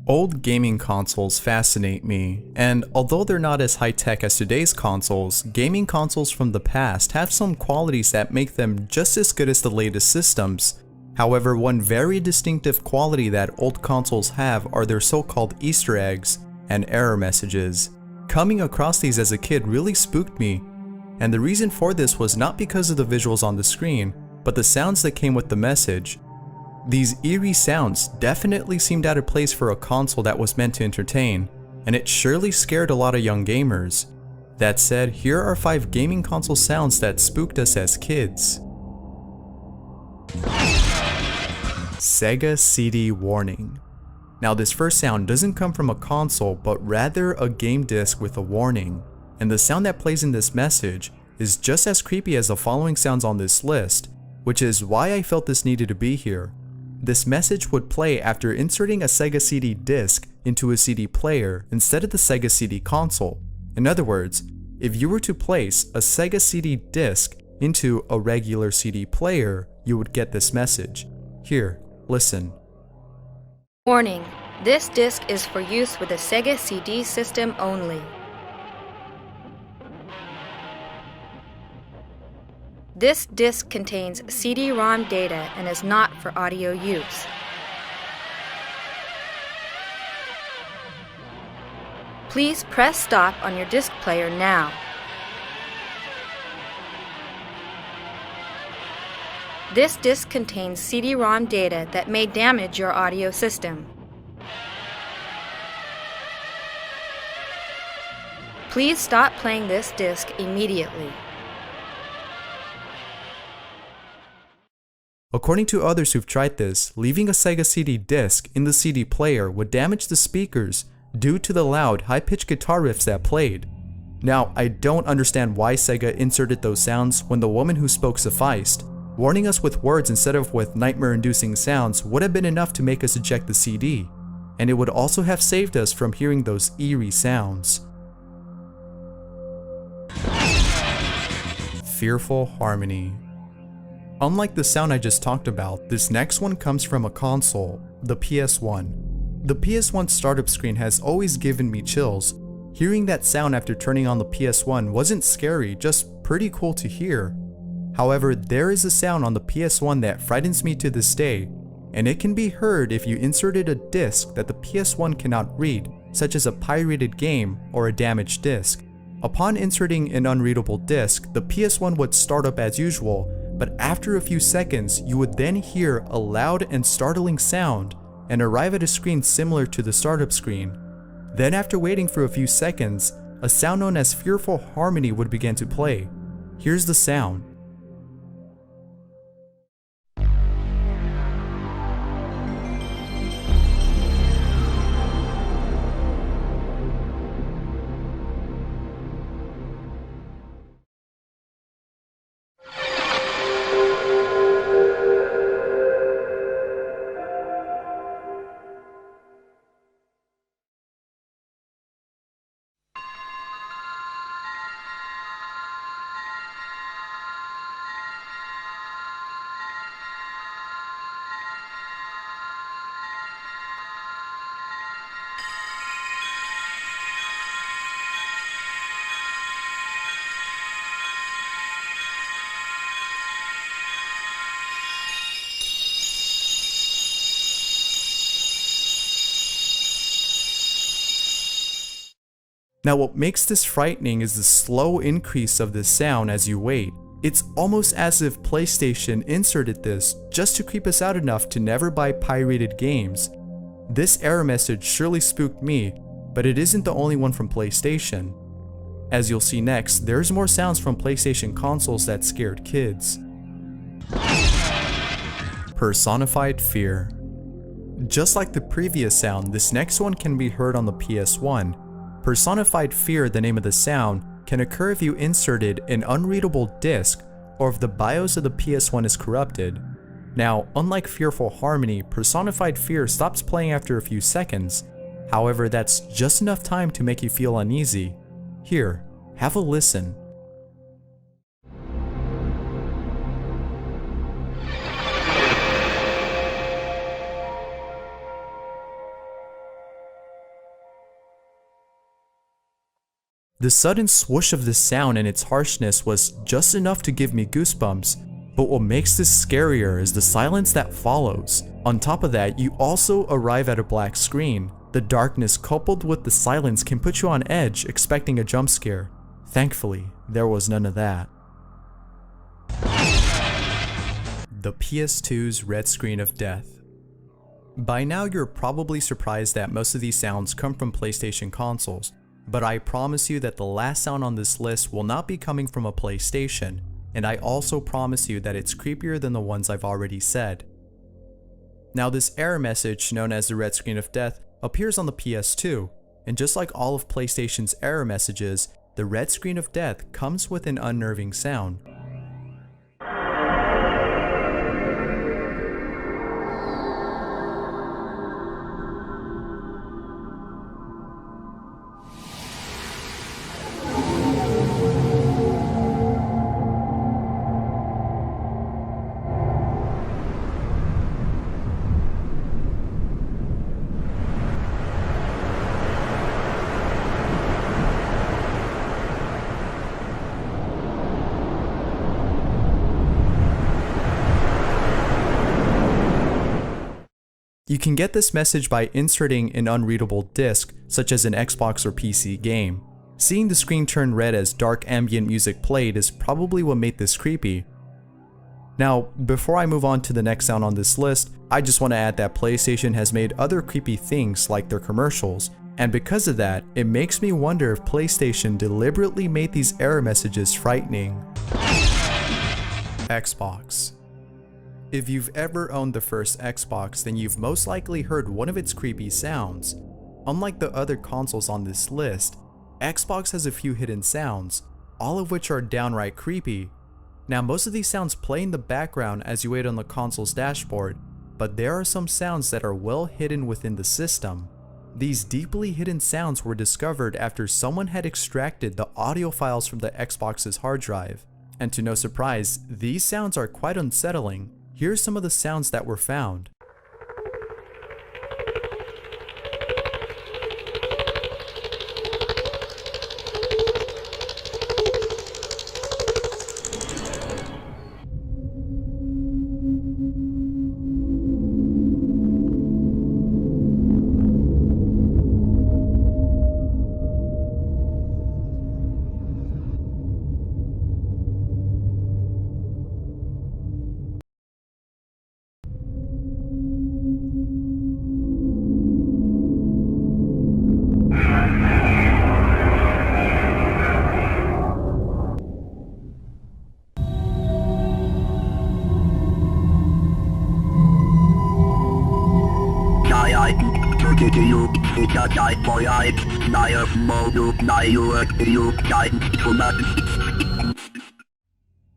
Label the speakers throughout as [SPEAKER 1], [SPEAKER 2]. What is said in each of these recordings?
[SPEAKER 1] Old gaming consoles fascinate me, and although they're not as high-tech as today's consoles, gaming consoles from the past have some qualities that make them just as good as the latest systems. However, one very distinctive quality that old consoles have are their so-called Easter eggs and error messages. Coming across these as a kid really spooked me, and the reason for this was not because of the visuals on the screen, but the sounds that came with the message. These eerie sounds definitely seemed out of place for a console that was meant to entertain, and it surely scared a lot of young gamers. That said, here are 5 gaming console sounds that spooked us as kids. Sega CD warning. Now this first sound doesn't come from a console, but rather a game disc with a warning, and the sound that plays in this message is just as creepy as the following sounds on this list, which is why I felt this needed to be here. This message would play after inserting a Sega CD disc into a CD player instead of the Sega CD console. In other words, if you were to place a Sega CD disc into a regular CD player, you would get this message. Here, listen.
[SPEAKER 2] Warning: this disc is for use with a Sega CD system only. This disc contains CD-ROM data and is not for audio use. Please press stop on your disc player now. This disc contains CD-ROM data that may damage your audio system. Please stop playing this disc immediately.
[SPEAKER 1] According to others who've tried this, leaving a Sega CD disc in the CD player would damage the speakers due to the loud, high-pitched guitar riffs that played. Now, I don't understand why Sega inserted those sounds when the woman who spoke sufficed. Warning us with words instead of with nightmare-inducing sounds would have been enough to make us eject the CD, and it would also have saved us from hearing those eerie sounds. Fearful harmony. Unlike the sound I just talked about, this next one comes from a console, the PS1. The PS1 startup screen has always given me chills. Hearing that sound after turning on the PS1 wasn't scary, just pretty cool to hear. However, there is a sound on the PS1 that frightens me to this day, and it can be heard if you inserted a disc that the PS1 cannot read, such as a pirated game or a damaged disc. Upon inserting an unreadable disc, the PS1 would start up as usual, but after a few seconds, you would then hear a loud and startling sound and arrive at a screen similar to the startup screen. Then after waiting for a few seconds, a sound known as fearful harmony would begin to play. Here's the sound. Now what makes this frightening is the slow increase of this sound as you wait. It's almost as if PlayStation inserted this just to creep us out enough to never buy pirated games. This error message surely spooked me, but it isn't the only one from PlayStation. As you'll see next, there's more sounds from PlayStation consoles that scared kids. Personified fear. Just like the previous sound, this next one can be heard on the PS1. Personified fear, the name of the sound, can occur if you inserted an unreadable disc or if the BIOS of the PS1 is corrupted. Now, unlike fearful harmony, personified fear stops playing after a few seconds. However, that's just enough time to make you feel uneasy. Here, have a listen. The sudden swoosh of the sound and its harshness was just enough to give me goosebumps, but what makes this scarier is the silence that follows. On top of that, you also arrive at a black screen. The darkness coupled with the silence can put you on edge, expecting a jump scare. Thankfully, there was none of that. The PS2's red screen of death. By now you're probably surprised that most of these sounds come from PlayStation consoles, but I promise you that the last sound on this list will not be coming from a PlayStation, and I also promise you that it's creepier than the ones I've already said. Now this error message, known as the red screen of death, appears on the PS2, and just like all of PlayStation's error messages, the red screen of death comes with an unnerving sound. You can get this message by inserting an unreadable disc, such as an Xbox or PC game. Seeing the screen turn red as dark ambient music played is probably what made this creepy. Now, before I move on to the next sound on this list, I just want to add that PlayStation has made other creepy things like their commercials, and because of that, it makes me wonder if PlayStation deliberately made these error messages frightening. Xbox. If you've ever owned the first Xbox, then you've most likely heard one of its creepy sounds. Unlike the other consoles on this list, Xbox has a few hidden sounds, all of which are downright creepy. Now most of these sounds play in the background as you wait on the console's dashboard, but there are some sounds that are well hidden within the system. These deeply hidden sounds were discovered after someone had extracted the audio files from the Xbox's hard drive. And to no surprise, these sounds are quite unsettling. Here's some of the sounds that were found.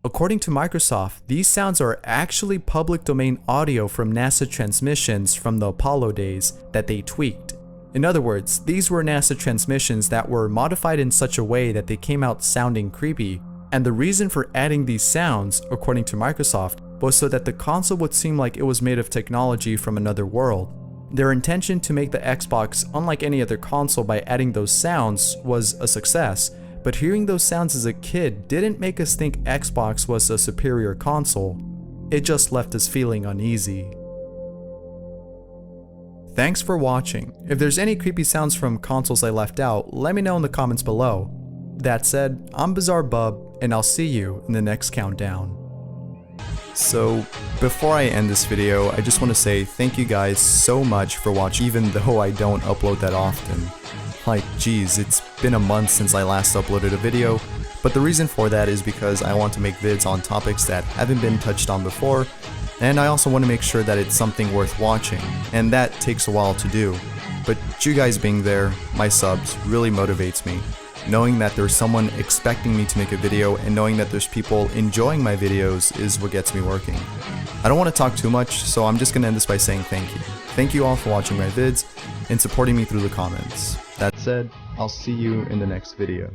[SPEAKER 1] According to Microsoft, these sounds are actually public domain audio from NASA transmissions from the Apollo days that they tweaked. In other words, these were NASA transmissions that were modified in such a way that they came out sounding creepy, and the reason for adding these sounds, according to Microsoft, was so that the console would seem like it was made of technology from another world. Their intention to make the Xbox unlike any other console by adding those sounds was a success, but hearing those sounds as a kid didn't make us think Xbox was a superior console. It just left us feeling uneasy. Thanks for watching. If there's any creepy sounds from consoles I left out, let me know in the comments below. That said, I'm Bizarre Bub, and I'll see you in the next countdown. So, before I end this video, I just want to say thank you guys so much for watching, even though I don't upload that often. Like, geez, it's been a month since I last uploaded a video, but the reason for that is because I want to make vids on topics that haven't been touched on before, and I also want to make sure that it's something worth watching, and that takes a while to do. But you guys being there, my subs, really motivates me. Knowing that there's someone expecting me to make a video and knowing that there's people enjoying my videos is what gets me working. I don't want to talk too much, so I'm just going to end this by saying thank you. Thank you all for watching my vids and supporting me through the comments. That said, I'll see you in the next video.